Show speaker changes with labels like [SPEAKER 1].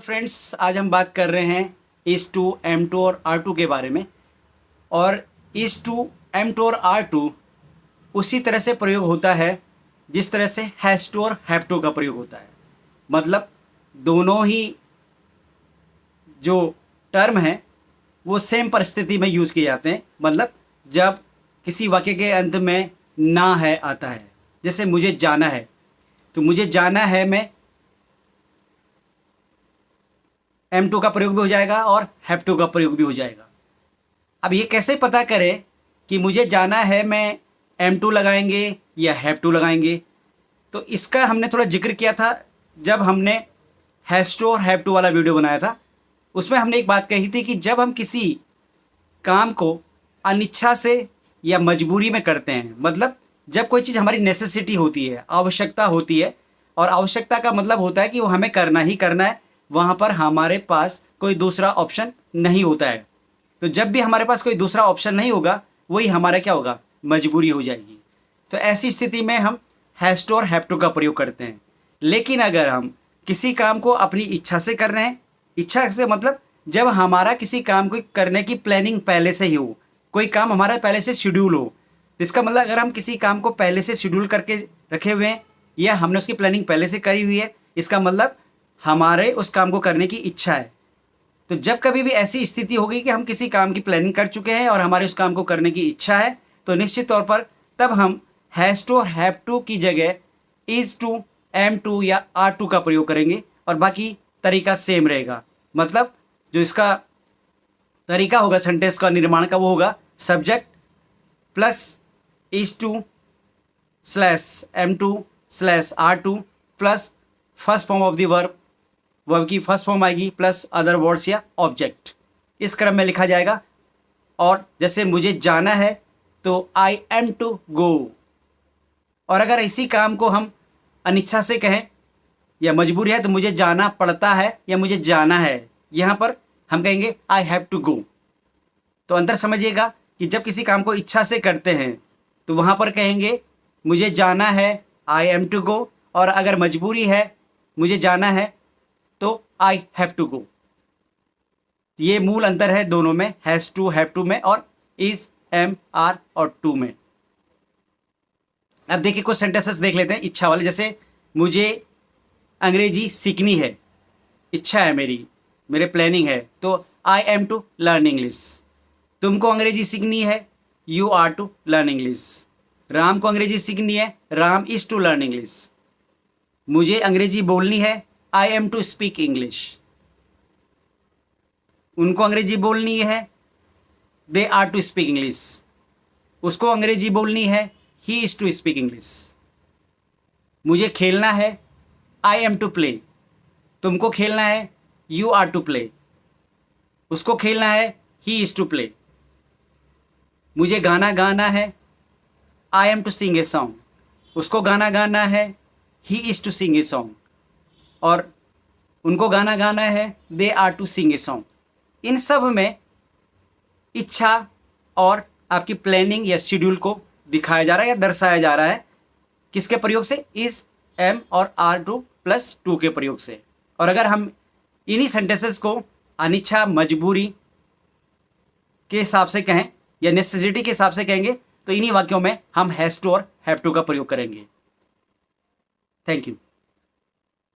[SPEAKER 1] Friends, आज हम बात कर रहे हैं इज टू M2 और R2 के बारे में। और इज टू M2 और R2 उसी तरह से प्रयोग होता है जिस तरह से हैज़ टू और हैव टू का प्रयोग होता है। मतलब दोनों ही जो टर्म हैं वो सेम परिस्थिति में यूज़ किए जाते हैं। मतलब जब किसी वाक्य के अंत में ना है आता है, जैसे मुझे जाना है, तो मुझे जाना है में M2 का प्रयोग भी हो जाएगा और हैव टू का प्रयोग भी हो जाएगा। अब ये कैसे पता करें कि मुझे जाना है में M2 लगाएंगे या हैव टू लगाएंगे? तो इसका हमने थोड़ा जिक्र किया था जब हमने हैज़ टू और हैव टू वाला वीडियो बनाया था। उसमें हमने एक बात कही थी कि जब हम किसी काम को अनिच्छा से या मजबूरी में करते हैं, मतलब जब कोई चीज़ हमारी नेसेसिटी होती है, आवश्यकता होती है, और आवश्यकता का मतलब होता है कि वो हमें करना ही करना है, वहाँ पर हमारे पास कोई दूसरा ऑप्शन नहीं होता है। तो जब भी हमारे पास कोई दूसरा ऑप्शन नहीं होगा, वही हमारा क्या होगा, मजबूरी हो जाएगी। तो ऐसी स्थिति में हम हैज़ टू और हैव टू का प्रयोग करते हैं। लेकिन अगर हम किसी काम को अपनी इच्छा से कर रहे हैं, इच्छा से मतलब जब हमारा किसी काम को करने की प्लानिंग पहले से ही हो, कोई काम हमारा पहले से शेड्यूल हो, तो इसका मतलब अगर हम किसी काम को पहले से शेड्यूल करके रखे हुए हैं या हमने उसकी प्लानिंग पहले से करी हुई है, इसका मतलब हमारे उस काम को करने की इच्छा है। तो जब कभी भी ऐसी स्थिति होगी कि हम किसी काम की प्लानिंग कर चुके हैं और हमारे उस काम को करने की इच्छा है, तो निश्चित तौर पर तब हम हैज़ टू और हैव टू की जगह इज़ टू, M2 या R2 का प्रयोग करेंगे और बाकी तरीका सेम रहेगा। मतलब जो इसका तरीका होगा सेंटेंस का निर्माण का, वो होगा subject plus is to slash M2 slash R2 plus first form of the verb की फर्स्ट फॉर्म आएगी प्लस अदर वर्ड्स या ऑब्जेक्ट। इस क्रम में लिखा जाएगा। और जैसे मुझे जाना है तो आई एम टू गो। और अगर इसी काम को हम अनिच्छा से कहें या मजबूरी है, तो मुझे जाना पड़ता है या मुझे जाना है, यहाँ पर हम कहेंगे आई हैव टू गो। तो अंतर समझिएगा कि जब किसी काम को इच्छा से करते हैं तो वहाँ पर कहेंगे मुझे जाना है, आई एम टू गो, और अगर मजबूरी है, मुझे जाना है, तो आई हैव टू गो। ये मूल अंतर है दोनों में, हैज़ टू हैव टू में और इज, एम, आर और टू में। अब देखिए कुछ सेंटेंसेस देख लेते हैं इच्छा वाले। जैसे मुझे अंग्रेजी सीखनी है, इच्छा है मेरे प्लानिंग है, तो I am to learn English. तुमको अंग्रेजी सीखनी है, you are to learn English. Ram को अंग्रेजी सीखनी है, Ram is to learn English. मुझे अंग्रेजी बोलनी है, I am to speak English. उनको अंग्रेजी बोलनी है, they are to speak English. उसको अंग्रेजी बोलनी है, he is to speak English. मुझे खेलना है, आई एम टू प्ले। तुमको खेलना है, यू आर टू प्ले। उसको खेलना है, ही इज टू प्ले। मुझे गाना गाना है, I am to sing a song. उसको गाना गाना है, he is to sing a song. और उनको गाना गाना है, they are to sing a song. इन सब में इच्छा और आपकी प्लानिंग या शेड्यूल को दिखाया जा रहा है या दर्शाया जा रहा है। किसके प्रयोग से? इज, एम और R2 प्लस 2 के प्रयोग से। और अगर हम इन्हीं सेंटेंसेस को अनिच्छा, मजबूरी के हिसाब से कहें या नेसेसिटी के हिसाब से कहेंगे, तो इन्हीं वाक्यों में हम हैज़ टू और हैव टू का प्रयोग करेंगे। Thank you.